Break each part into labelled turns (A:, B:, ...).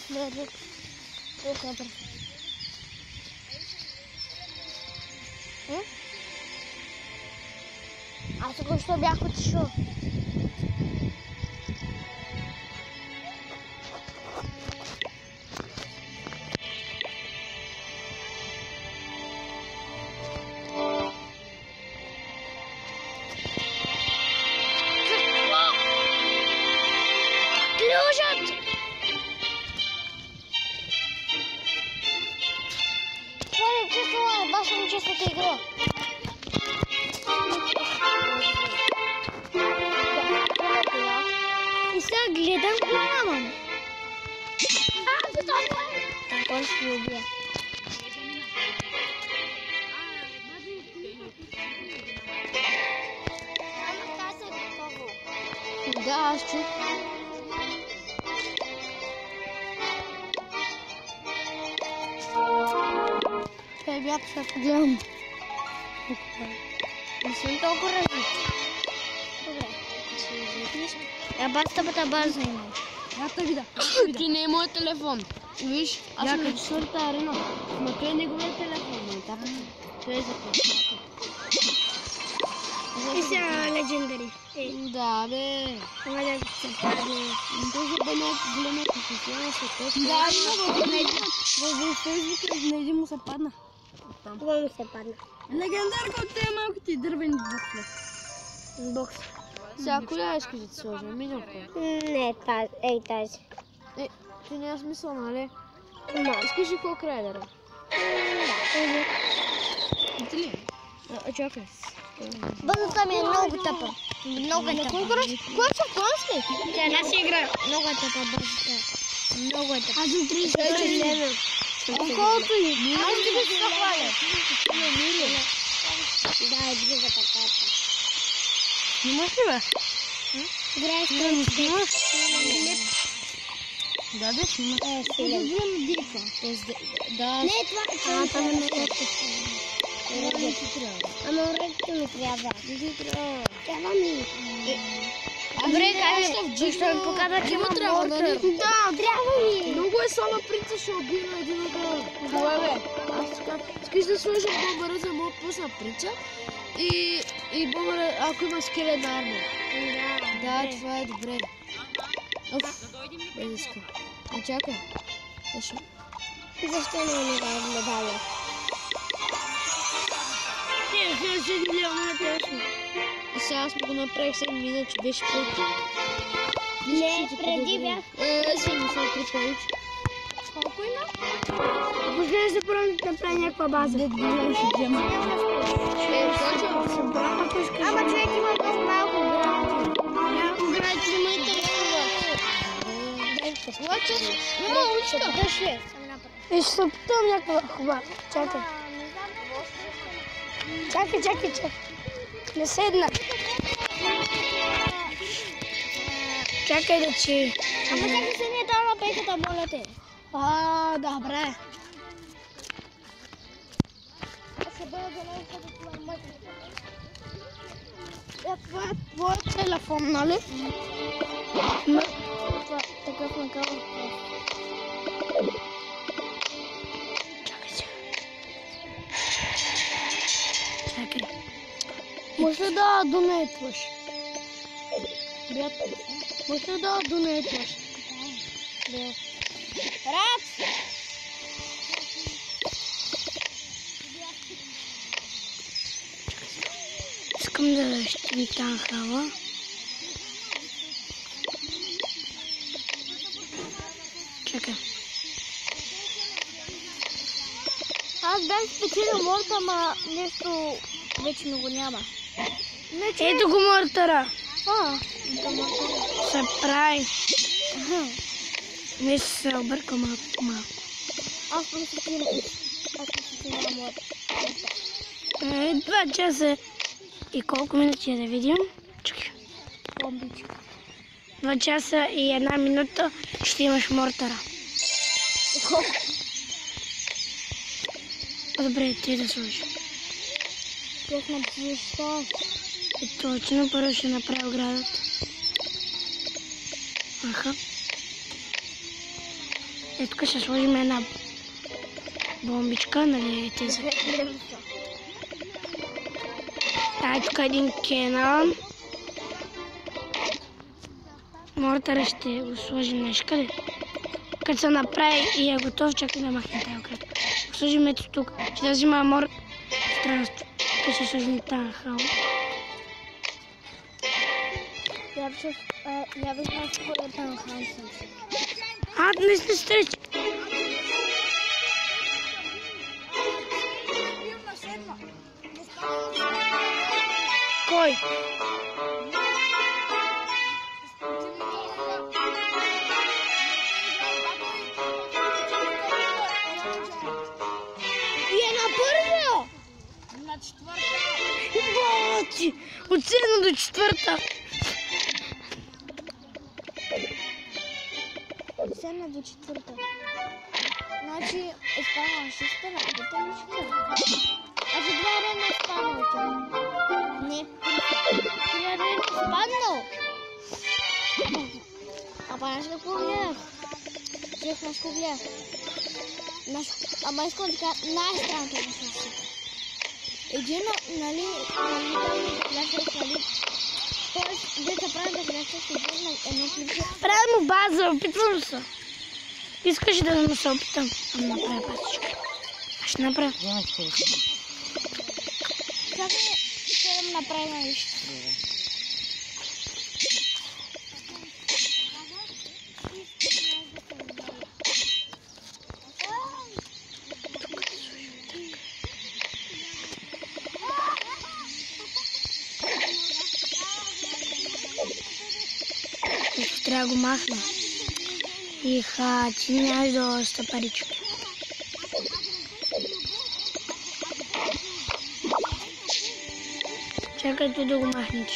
A: Не. Тук напред. Аз току-що бях отишъл. Ключът! Това не вкусвала, баща ми честната игра. И сега гледам, го нямам. Там ще ви убия. Да, аз чух. Те бях ще погледам. Не съм толкова развит. Добре. Базата база имам.
B: Я те видя. Ти не е моят телефон. Виж, аз съм на 4-та арена. Но той е неговият телефон. Той е за това.
A: И сега легендари.
B: Да, бе.
A: Валя се пади.
B: Може да не голема професионална света.
A: Да, много големи.
B: В Фейсбук на един му се падна.
A: Това му се падна.
B: Легендарка от тези малките дървени боксове.
A: Бокс.
B: Сега коя искаш да ти сложим? Миналко.
A: Не, тази. Тази.
B: Ти няма смисъл, нали?
A: Ма.
B: Искаш ли колко край дърва?
A: Да.
B: Ти ли? Чакай.
A: Базата ми е много тъпа. Много е тъпа.
B: Кой са конски?
A: Тя една си игра. Много е тъпа базата. Много е тъпа. Аз съм 30 лева.
B: Колкото и.
A: Аз ти го се хваля. Да, е другата карта.
B: Снимаш ли, бе?
A: Играеш с
B: снимаш? Да, да, снимаш.
A: Добрем дика.
B: Да.
A: Не, това е ръките. Ама ръките ми трябва. Трябва ми. Добре, кажи, защо ми показва, че има мортър. Да, трябва ми.
B: Много е слаба принца, ще убива един от това, бе. Аз така, искаш да сложим бомбара за моят пусна принца и бомбара, ако има скелетна армия. Да, това е добре. Оф, без иска. А чакай. Защо?
A: Защо не ми дава медаля?
B: И сега аз му го направих 7 минути, че беше пълки.
A: Не, преди бях.
B: 73 парички.
A: Колко има? Може да първо да направи някаква база.
B: Дед го ще взема.
A: Ама човек има много малко гради. Няколко гради за моите лъва.
B: Има уличка.
A: И ще се опитам някаква хуба. Чакай. Чакай. Не седна. Чакай да че. Ама чакай се не е дала на пейката, моля те.
B: Добре.
A: Аз се бъда далеко да това е мъжа.
B: Това е твоят телефон, нали?
A: Това е такъв накъл.
B: Чакай.
A: Може да донетваш.
B: Брат,
A: Може да донетваш.
B: Рад!
A: Искам да защитим танхала. Чакай. Аз бях спечелил морта, ама нещо вече не го няма. Ето го мортара. Се прави. Не се обърка малко. Аз не се спечелил морта. 2 часа и колко минути да видим? Чакай. 2 часа и 1 минута ще имаш мортара. Добре, ти да сложиш. Точно защо? Точно, първо ще направя оградата. Аха.
C: Тук ще сложим една бомбичка, нали, тези. Тук един Кенън. Мортъра ще го сложим нещо къде. Като се направи и е готов, чакай да махне тази кратко. Ще сложим ето тук. Ще да взима странство. Тук ще сложим тази хал.
A: Я бих знал, че е там Хансен.
C: Не сте стречи. Кой? От 7 до 4.
A: От 7 до 4. Значи е спанал 6, а потом 4. А за 2 време е спанал тя. Не. 3 време е спанал. Знаеш какво гледах? Взех нещо гледах. Ама искам така най-странното на същата. Един, нали, там да глясаш, нали, т.е. дете прави да глясаш един на едно клипче.
C: Правя му база, опитвам се. Искаш да му се опитам. Направя базичка. Ще направя.
A: Чакай, ще да му направим нещо.
C: Трябва да го махна. И ти нямаш доста парички. Чакайте да го махнете,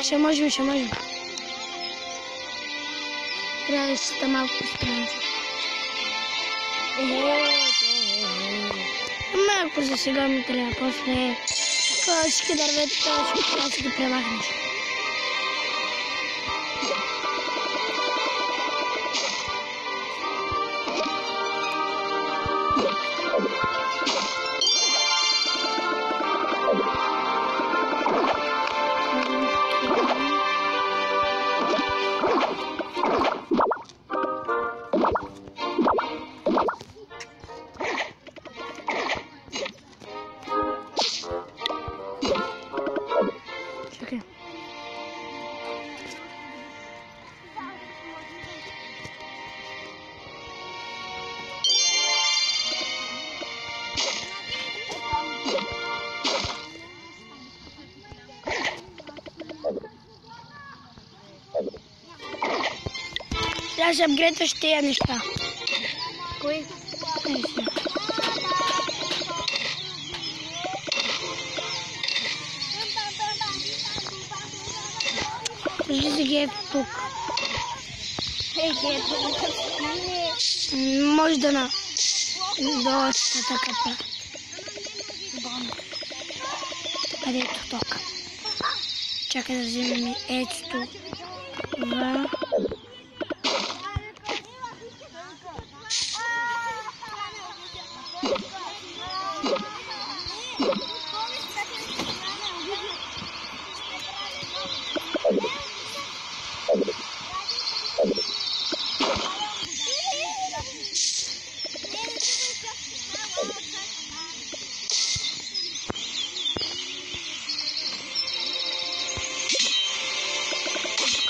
C: ще можем. Трябва да си малко постранца. Малко за сега ми трябва, после всички дървета трябва да си ги премахнеш. Трябва да се апгрейдваш тия неща.
A: Кои?
C: Вижди си ги ето тук. Може да на доста така правят. Къде ето тук? Чакай да вземем ето тук.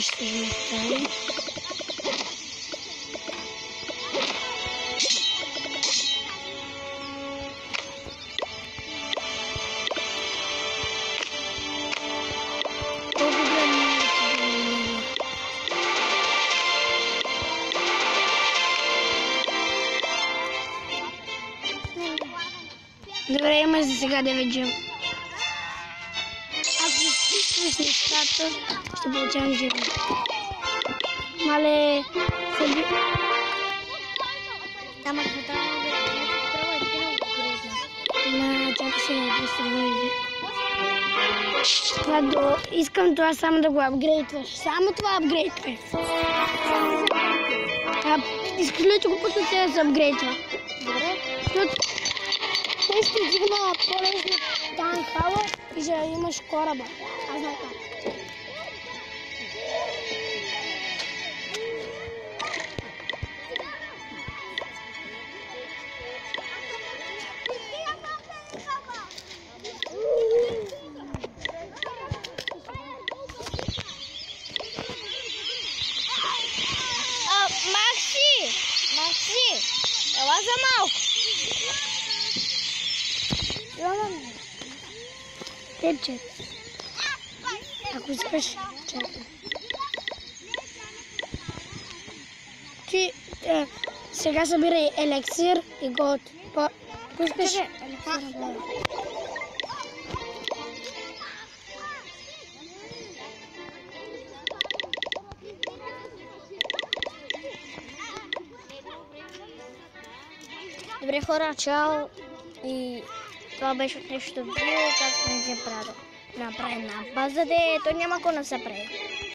C: Ще изметай. Добре, има за сега да видим. Ако изписваш нещата, ще получавам живот. Мале, съби...
A: Ама какво трябва
C: чакай сега да се върви. Искам това само да го апгрейдваш. Само това апгрейдвай. изхвърляйте го пътно, тя да се апгрейдва.
A: Добре.
C: Защото той ще дигна по-лесно там хала и ще имаш кораба. Аз знам как.
A: Макси, ела за малко.
C: Тепче. Ако искаш, чакай. Ти сега събирай елексир и год. Пускаш елексир.
A: Добре хора, чао. И това беше от нещо видео, както не се прави. Направим на база, де то няма какво да се прави.